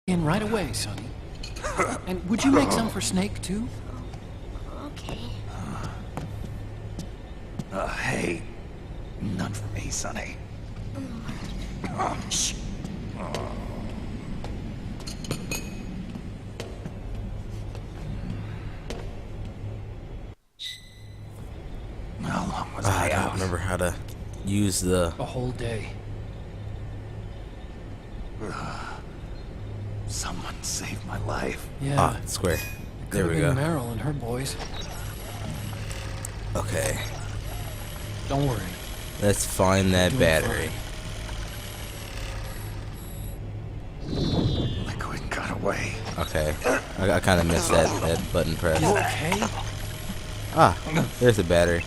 In right away, Sonny. And would you make some for Snake, too? Okay. Hey. None for me, Sonny. Shh. How long was I I don't out? remember how to use the... A whole day. Someone saved my life. Yeah. Ah, square. There we go. Meryl and her boys. Okay. Don't worry. Let's find that Doing battery. Liquid got away. Okay. I kind of missed that button press. You okay? Ah, there's the battery.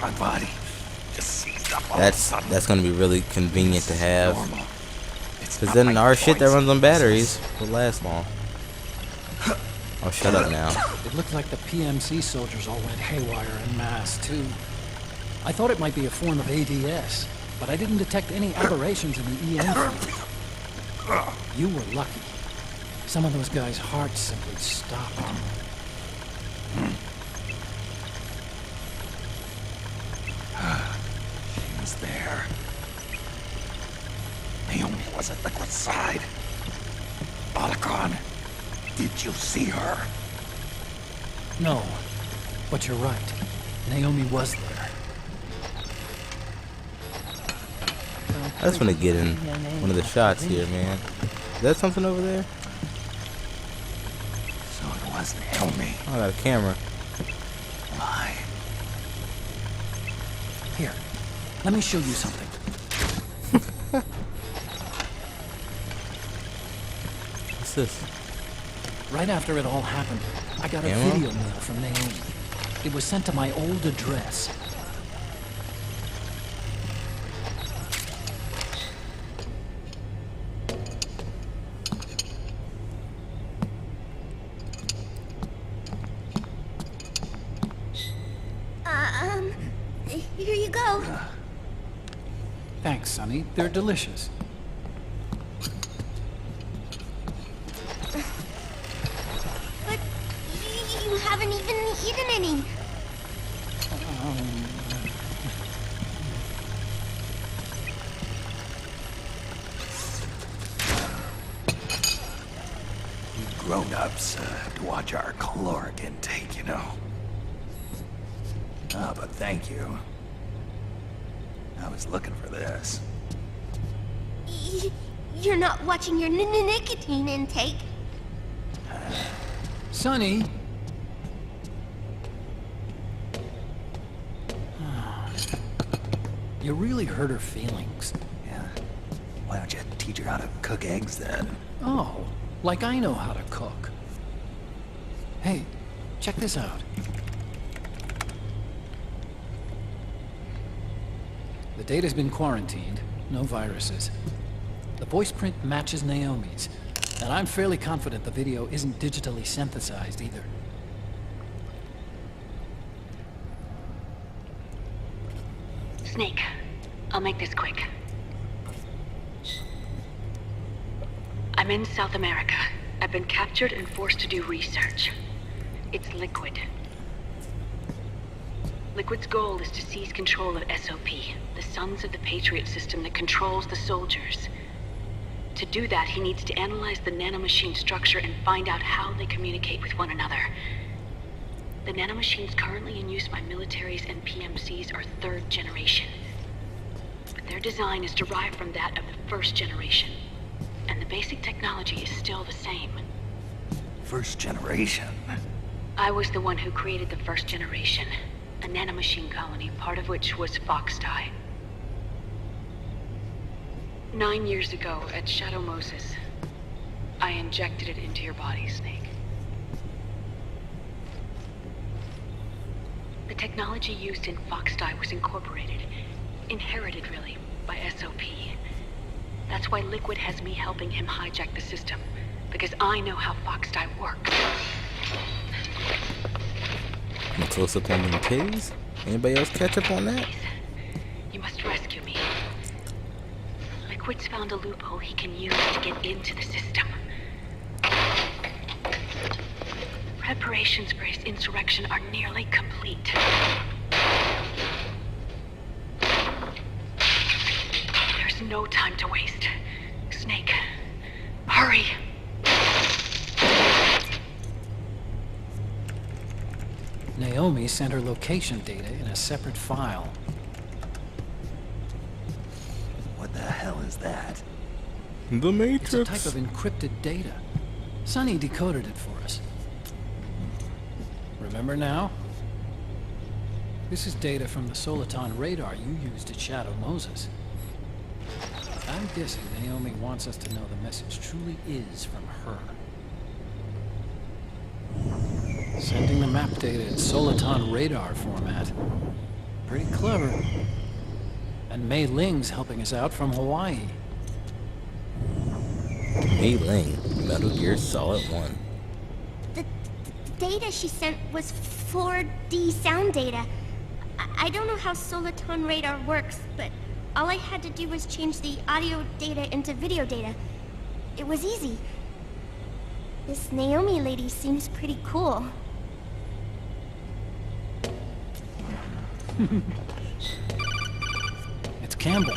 My body just seized up all That's of a sudden. gonna be really convenient to have. Normal. It's Cause not then like our shit that poison. runs on batteries will last long. Oh, shut up now. It looked like the PMC soldiers all went haywire en masse, too. I thought it might be a form of ADS, but I didn't detect any aberrations in the EM field. You were lucky. Some of those guys' hearts simply stopped. She was there. Naomi was at Liquid's side. Otacon, did you see her? No, but you're right. Naomi was there. I just want to get in one of the shots here, man. Is that something over there? So it was Naomi. Oh, I got a camera. Why? Here, let me show you something. What's this? Right after it all happened, I got a Ammo? video mail from Naomi. It was sent to my old address. Here you go. Thanks, Sonny. They're delicious. But you haven't even eaten any. Grown-ups watch our caloric intake, you know. Ah, but thank you. I was looking for this. You're not watching your nicotine intake. Sonny! You really hurt her feelings. Yeah. Why don't you teach her how to cook eggs then? Oh, like I know how to cook. Hey, check this out. The data's been quarantined, no viruses. The voice print matches Naomi's, and I'm fairly confident the video isn't digitally synthesized either. Snake, I'll make this quick. I'm in South America. I've been captured and forced to do research. It's Liquid. Liquid's goal is to seize control of SOP, the Sons of the Patriot system that controls the soldiers. To do that, he needs to analyze the nanomachine structure and find out how they communicate with one another. The nanomachines currently in use by militaries and PMCs are third generation. But their design is derived from that of the first generation. And the basic technology is still the same. First generation. I was the one who created the first generation, a nanomachine colony, part of which was Foxdie. 9 years ago at Shadow Moses, I injected it into your body, Snake. The technology used in Foxdie was incorporated, inherited really, by SOP. That's why Liquid has me helping him hijack the system, because I know how Foxdie works. And close up on them titties? Anybody else catch up on that? You must rescue me. Liquid's found a loophole he can use to get into the system. preparations for his insurrection are nearly complete. There's no time to waste. Snake, hurry! Naomi sent her location data in a separate file. What the hell is that? The Matrix. It's a type of encrypted data. Sonny decoded it for us. Remember now? This is data from the Soliton radar you used at Shadow Moses. I'm guessing Naomi wants us to know the message truly is from her. Sending the map data in Soliton radar format. Pretty clever. And Mei Ling's helping us out from Hawaii. Mei Ling, Metal Gear Solid 1. The data she sent was 4D sound data. I don't know how Soliton radar works, but all I had to do was change the audio data into video data. It was easy. This Naomi lady seems pretty cool. It's Campbell.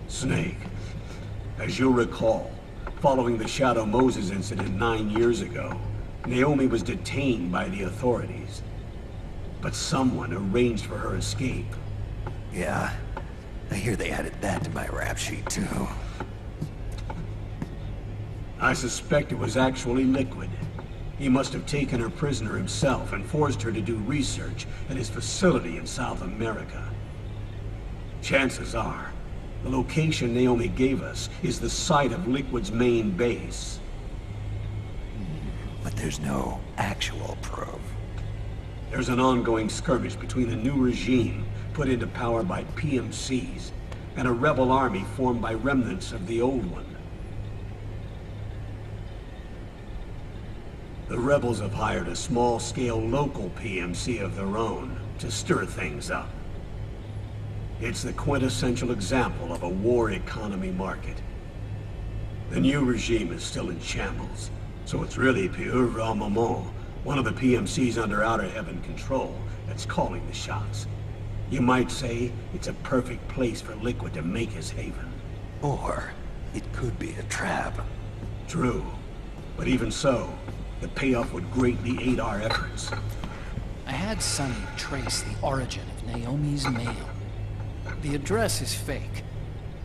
Snake, as you'll recall, following the Shadow Moses incident 9 years ago, Naomi was detained by the authorities. But someone arranged for her escape. Yeah, I hear they added that to my rap sheet too. I suspect it was actually Liquid. He must have taken her prisoner himself and forced her to do research at his facility in South America. Chances are, the location Naomi gave us is the site of Liquid's main base. But there's no actual proof. There's an ongoing skirmish between a new regime put into power by PMCs and a rebel army formed by remnants of the old one. The rebels have hired a small-scale local PMC of their own to stir things up. It's the quintessential example of a war economy market. The new regime is still in shambles, so it's really Pure Moment, one of the PMCs under Outer Heaven control, that's calling the shots. You might say it's a perfect place for Liquid to make his haven. Or it could be a trap. True, but even so, the payoff would greatly aid our efforts. I had Sonny trace the origin of Naomi's mail. The address is fake,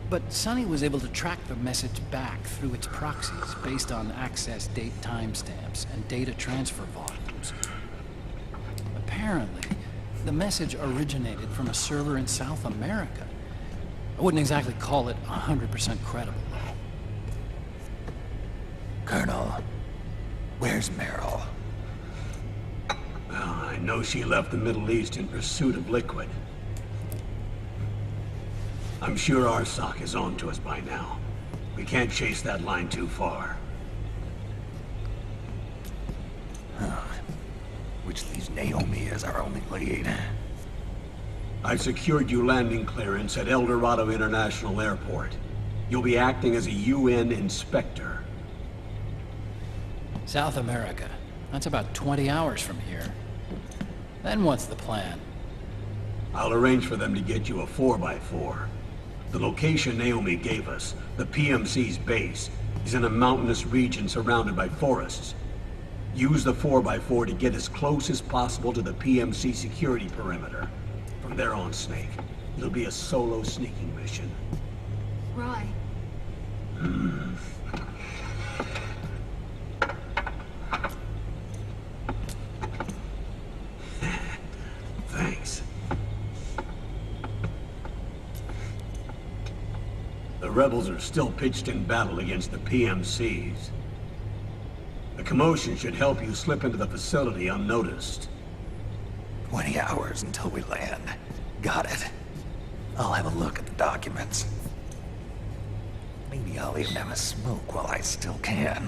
but Sonny was able to track the message back through its proxies based on access date timestamps and data transfer volumes. Apparently, the message originated from a server in South America. I wouldn't exactly call it 100% credible, though. Colonel, where's Meryl? Well, I know she left the Middle East in pursuit of Liquid. I'm sure Arsak is on to us by now. We can't chase that line too far. Which leaves Naomi as our only lead. I've secured you landing clearance at El Dorado International Airport. You'll be acting as a UN inspector. South America. That's about 20 hours from here. Then what's the plan? I'll arrange for them to get you a 4x4. The location Naomi gave us, the PMC's base, is in a mountainous region surrounded by forests. Use the 4x4 to get as close as possible to the PMC security perimeter. From there on, Snake, it'll be a solo sneaking mission. Roy. Thanks. The rebels are still pitched in battle against the PMCs. The commotion should help you slip into the facility unnoticed. 20 hours until we land. Got it. I'll have a look at the documents. Maybe I'll even have a smoke while I still can.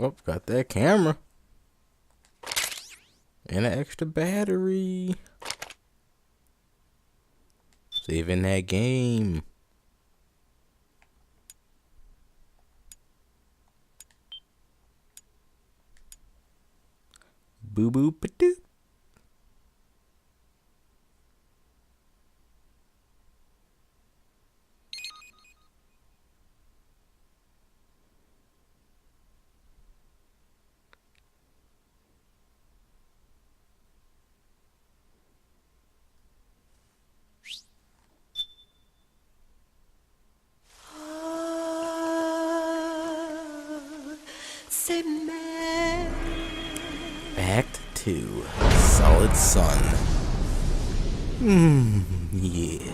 Oh, got that camera. And an extra battery. Saving that game. Boo boo ba-doo. Act 2. Solid Sun. Yeah.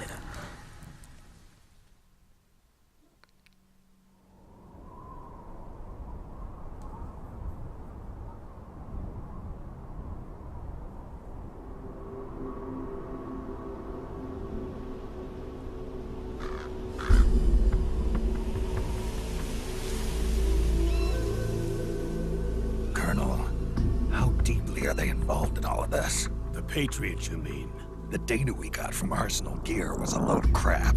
Colonel, how deeply are they involved in all of this? The Patriots, you mean? The data we got from Arsenal Gear was a load of crap.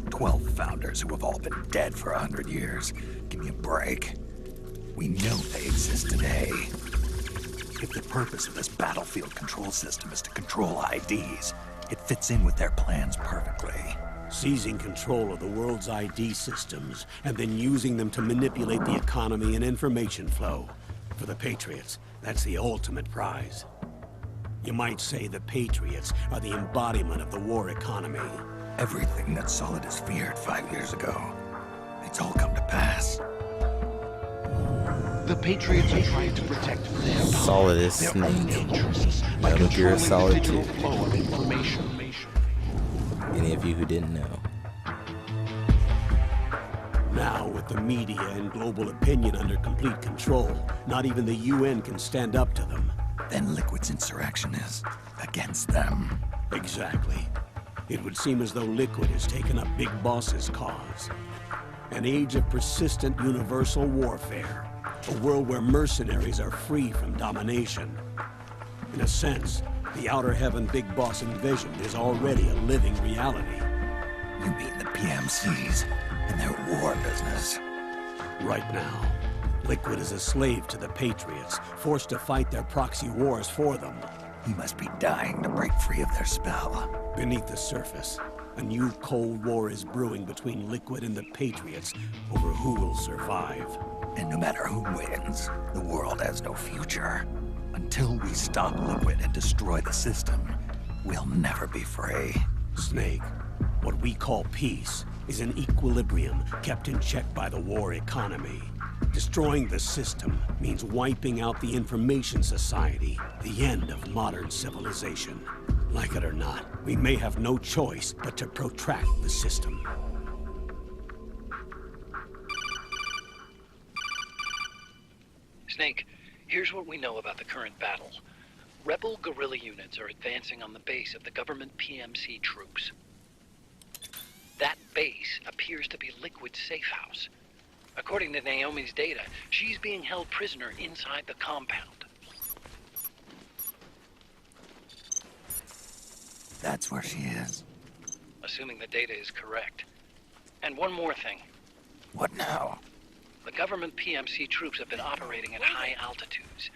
12 founders who have all been dead for 100 years. Give me a break. We know they exist today. If the purpose of this battlefield control system is to control IDs, it fits in with their plans perfectly. Seizing control of the world's ID systems, and then using them to manipulate the economy and information flow. For the Patriots, that's the ultimate prize. You might say the Patriots are the embodiment of the war economy. Everything that Solidus feared 5 years ago, it's all come to pass. The Patriots are trying to protect their Solidus their own Snake. interests by Metal Gear controlling the Solid digital 2. flow of information. Any of you who didn't know. Now, with the media and global opinion under complete control, not even the UN can stand up to them. Then Liquid's insurrection is against them. Exactly. It would seem as though Liquid has taken up Big Boss's cause. An age of persistent universal warfare. A world where mercenaries are free from domination. In a sense, the Outer Heaven Big Boss envisioned is already a living reality. You mean the PMCs and their war business? Right now, Liquid is a slave to the Patriots, forced to fight their proxy wars for them. He must be dying to break free of their spell. Beneath the surface, a new Cold War is brewing between Liquid and the Patriots over who will survive. And no matter who wins, the world has no future. Until we stop Liquid and destroy the system, we'll never be free. Snake, what we call peace is an equilibrium kept in check by the war economy. Destroying the system means wiping out the information society, the end of modern civilization. Like it or not, we may have no choice but to protract the system. Snake, here's what we know about the current battle. Rebel guerrilla units are advancing on the base of the government PMC troops. That base appears to be Liquid's safe house. According to Naomi's data, she's being held prisoner inside the compound. That's where she is. Assuming the data is correct. And one more thing. What now? The government PMC troops have been operating at high altitudes.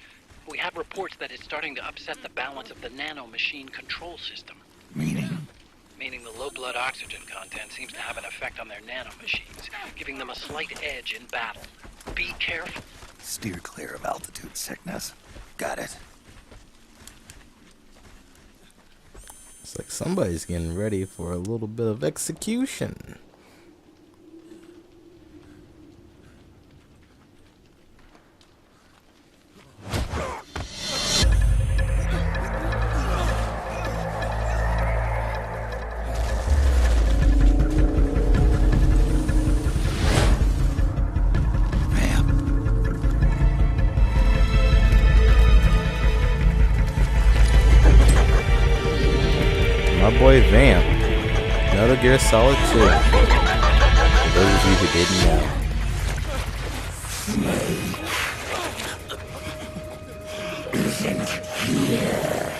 We have reports that it's starting to upset the balance of the nano-machine control system. Meaning? Meaning the low blood oxygen content seems to have an effect on their nano-machines, giving them a slight edge in battle. Be careful. Steer clear of altitude sickness. Got it. It's like somebody's getting ready for a little bit of execution. My boy Vamp, Metal Gear Solid 2. For those of you who didn't know. isn't here.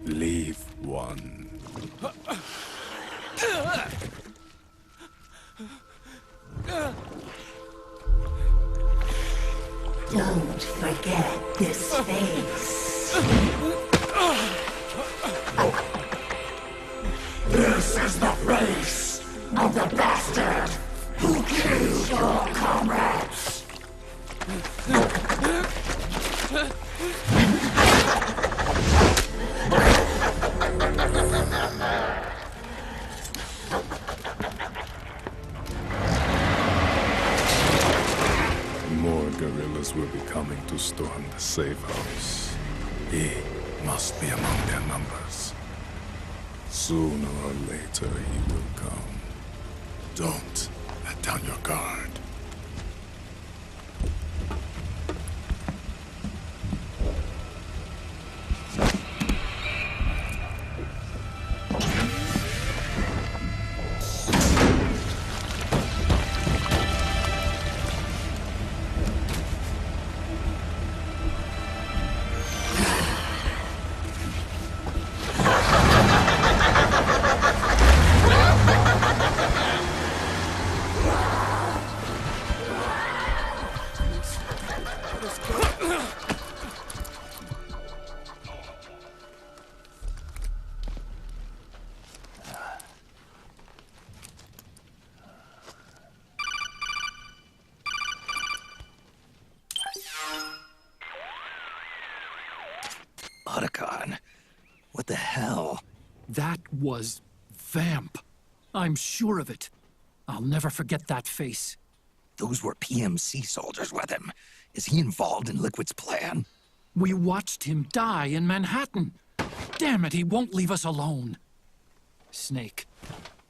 Leave one. Don't forget this face. This is the face of the bastard who killed your comrades. More guerrillas will be coming to storm the safe house. He must be among their numbers. Sooner or later he will come. Don't let down your guard. Otacon, what the hell? That was Vamp. I'm sure of it. I'll never forget that face. Those were PMC soldiers with him. Is he involved in Liquid's plan? We watched him die in Manhattan. Damn it, he won't leave us alone. Snake,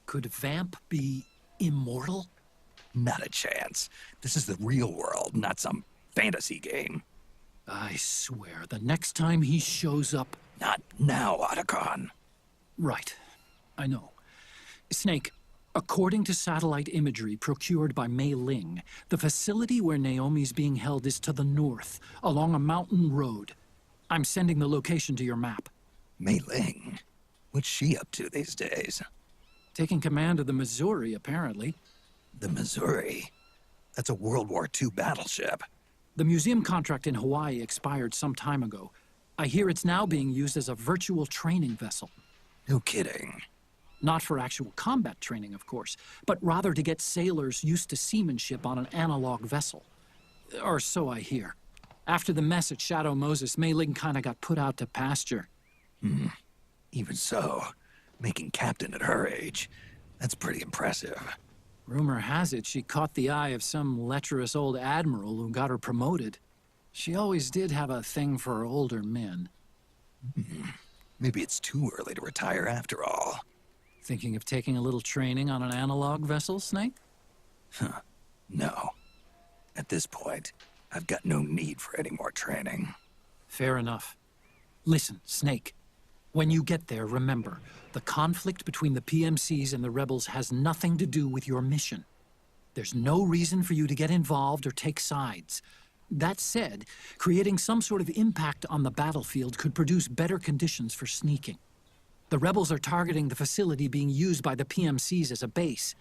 could Vamp be immortal? Not a chance. This is the real world, not some fantasy game. I swear, the next time he shows up... Not now, Otacon. Right. I know. Snake, according to satellite imagery procured by Mei Ling, the facility where Naomi's being held is to the north, along a mountain road. I'm sending the location to your map. Mei Ling? What's she up to these days? Taking command of the Missouri, apparently. The Missouri? That's a World War II battleship. The museum contract in Hawaii expired some time ago. I hear it's now being used as a virtual training vessel. No kidding. Not for actual combat training, of course, but rather to get sailors used to seamanship on an analog vessel. Or so I hear. After the mess at Shadow Moses, Mei Ling kinda got put out to pasture. Even so, making captain at her age, that's pretty impressive. Rumor has it she caught the eye of some lecherous old admiral who got her promoted. She always did have a thing for older men. Maybe it's too early to retire after all. Thinking of taking a little training on an analog vessel, Snake? No. At this point, I've got no need for any more training. Fair enough. Listen, Snake. When you get there, remember, the conflict between the PMCs and the rebels has nothing to do with your mission. There's no reason for you to get involved or take sides. That said, creating some sort of impact on the battlefield could produce better conditions for sneaking. The rebels are targeting the facility being used by the PMCs as a base.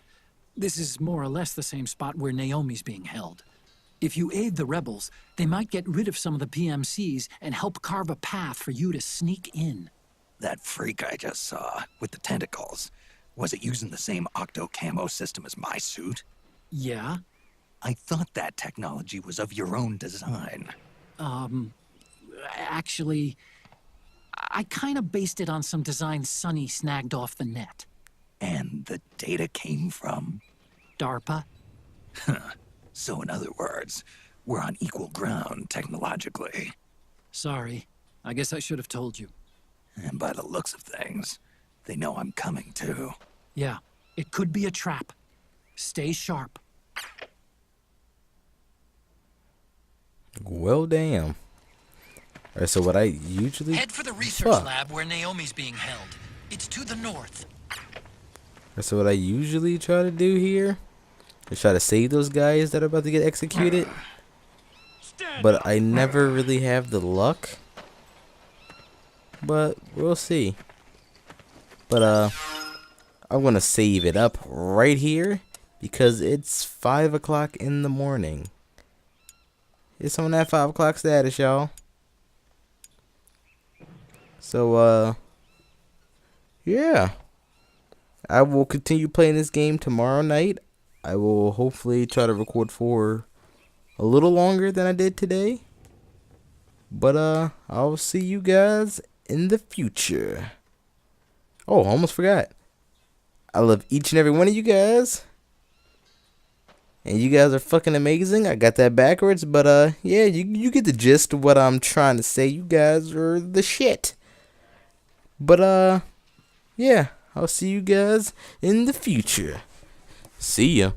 This is more or less the same spot where Naomi's being held. If you aid the rebels, they might get rid of some of the PMCs and help carve a path for you to sneak in. That freak I just saw, with the tentacles. Was it using the same octo camo system as my suit? Yeah? I thought that technology was of your own design. Actually, I kind of based it on some designs Sonny snagged off the net. And the data came from? DARPA? So in other words, we're on equal ground technologically. Sorry. I guess I should have told you. And by the looks of things, they know I'm coming too. Yeah, it could be a trap. Stay sharp. Well, damn. Alright, so what I usually... Head for the research lab where Naomi's being held. It's to the north. Alright, so what I usually try to do here is try to save those guys that are about to get executed. But I never really have the luck. But we'll see. But I'm gonna save it up right here because it's 5 o'clock in the morning. It's on that 5 o'clock status, y'all. So yeah, I will continue playing this game tomorrow night. I will hopefully try to record for a little longer than I did today. But I'll see you guys in the future. Oh, I almost forgot. I love each and every one of you guys. And you guys are fucking amazing. I got that backwards, but yeah, you get the gist of what I'm trying to say. You guys are the shit. But yeah, I'll see you guys in the future. See ya.